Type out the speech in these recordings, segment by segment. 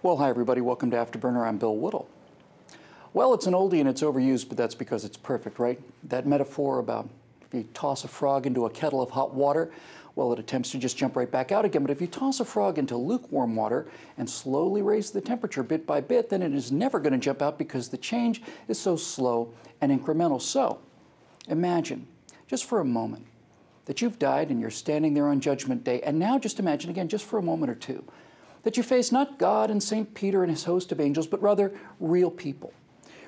Well, hi everybody, welcome to Afterburner. I'm Bill Whittle. Well, it's an oldie and it's overused, but that's because it's perfect, right? That metaphor about if you toss a frog into a kettle of hot water, well, it attempts to just jump right back out again. But if you toss a frog into lukewarm water and slowly raise the temperature bit by bit, then it is never going to jump out because the change is so slow and incremental. So, imagine, just for a moment, that you've died and you're standing there on Judgment Day. And now just imagine again, just for a moment or two, that you face not God and St. Peter and his host of angels, but rather real people.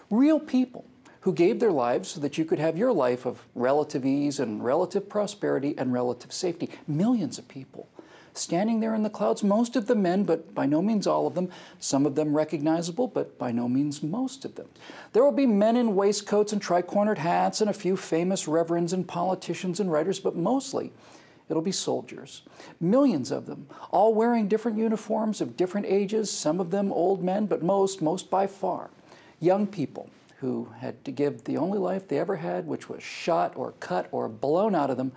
Real people who gave their lives so that you could have your life of relative ease and relative prosperity and relative safety. Millions of people standing there in the clouds, most of them men, but by no means all of them. Some of them recognizable, but by no means most of them. There will be men in waistcoats and tri-cornered hats and a few famous reverends and politicians and writers, but mostly it'll be soldiers, millions of them, all wearing different uniforms of different ages, some of them old men, but most by far, young people who had to give the only life they ever had, which was shot or cut or blown out of them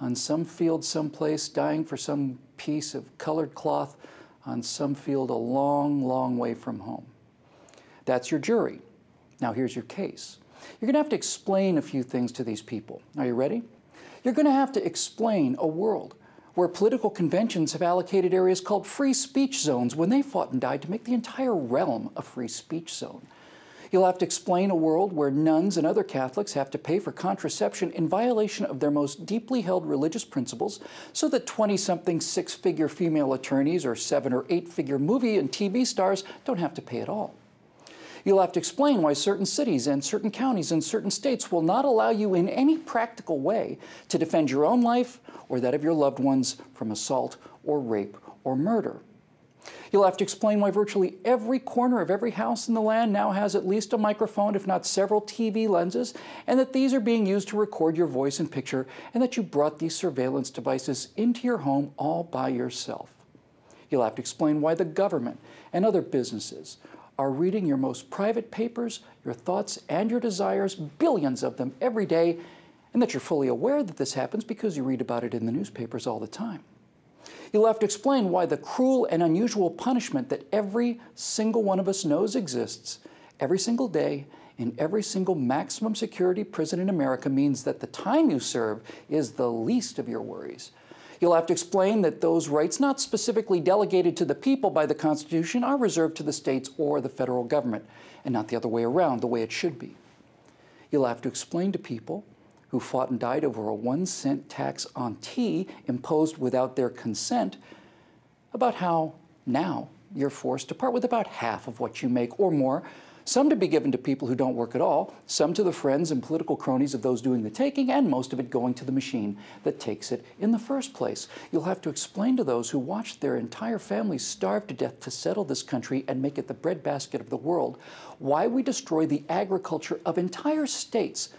on some field someplace, dying for some piece of colored cloth on some field a long, long way from home. That's your jury. Now here's your case. You're going to have to explain a few things to these people. Are you ready? You're going to have to explain a world where political conventions have allocated areas called free speech zones when they fought and died to make the entire realm a free speech zone. You'll have to explain a world where nuns and other Catholics have to pay for contraception in violation of their most deeply held religious principles so that 20-something six-figure female attorneys or 7- or 8-figure movie and TV stars don't have to pay at all. You'll have to explain why certain cities and certain counties and certain states will not allow you in any practical way to defend your own life or that of your loved ones from assault or rape or murder. You'll have to explain why virtually every corner of every house in the land now has at least a microphone, if not several TV lenses, and that these are being used to record your voice and picture, and that you brought these surveillance devices into your home all by yourself. You'll have to explain why the government and other businesses are reading your most private papers, your thoughts, and your desires, billions of them every day, and that you're fully aware that this happens because you read about it in the newspapers all the time. You'll have to explain why the cruel and unusual punishment that every single one of us knows exists every single day in every single maximum security prison in America means that the time you serve is the least of your worries. You'll have to explain that those rights not specifically delegated to the people by the Constitution are reserved to the states or the federal government, and not the other way around, the way it should be. You'll have to explain to people who fought and died over a 1-cent tax on tea imposed without their consent about how now you're forced to part with about half of what you make or more, some to be given to people who don't work at all, some to the friends and political cronies of those doing the taking, and most of it going to the machine that takes it in the first place. You'll have to explain to those who watched their entire families starve to death to settle this country and make it the breadbasket of the world why we destroy the agriculture of entire states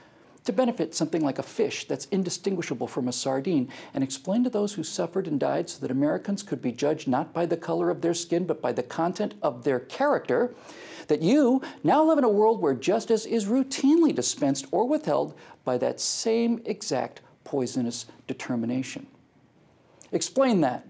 to benefit something like a fish that's indistinguishable from a sardine, and explain to those who suffered and died so that Americans could be judged not by the color of their skin, but by the content of their character, that you now live in a world where justice is routinely dispensed or withheld by that same exact poisonous determination. Explain that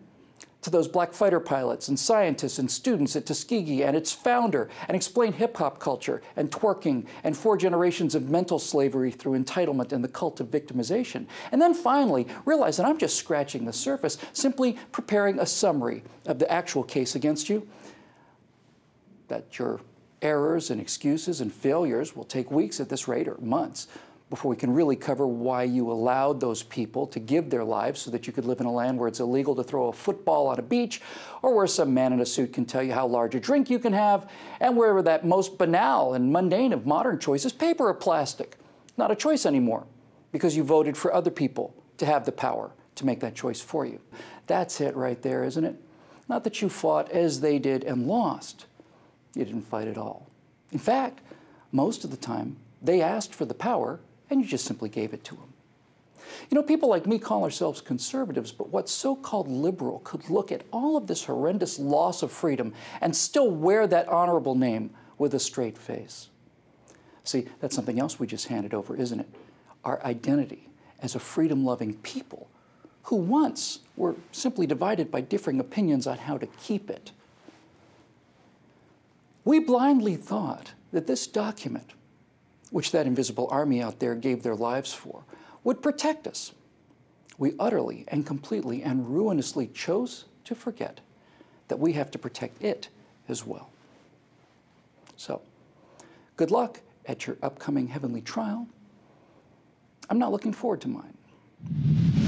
to those black fighter pilots and scientists and students at Tuskegee and its founder, and explain hip-hop culture and twerking and 4 generations of mental slavery through entitlement and the cult of victimization. And then finally, realize that I'm just scratching the surface, simply preparing a summary of the actual case against you, that your errors and excuses and failures will take weeks at this rate, or months, before we can really cover why you allowed those people to give their lives so that you could live in a land where it's illegal to throw a football on a beach, or where some man in a suit can tell you how large a drink you can have, and where that most banal and mundane of modern choices, paper or plastic, not a choice anymore, because you voted for other people to have the power to make that choice for you. That's it right there, isn't it? Not that you fought as they did and lost. You didn't fight at all. In fact, most of the time, they asked for the power, and you just simply gave it to them. You know, people like me call ourselves conservatives, but what so-called liberal could look at all of this horrendous loss of freedom and still wear that honorable name with a straight face? See, that's something else we just handed over, isn't it? Our identity as a freedom-loving people who once were simply divided by differing opinions on how to keep it. We blindly thought that this document, which that invisible army out there gave their lives for, would protect us. We utterly and completely and ruinously chose to forget that we have to protect it as well. So, good luck at your upcoming heavenly trial. I'm not looking forward to mine.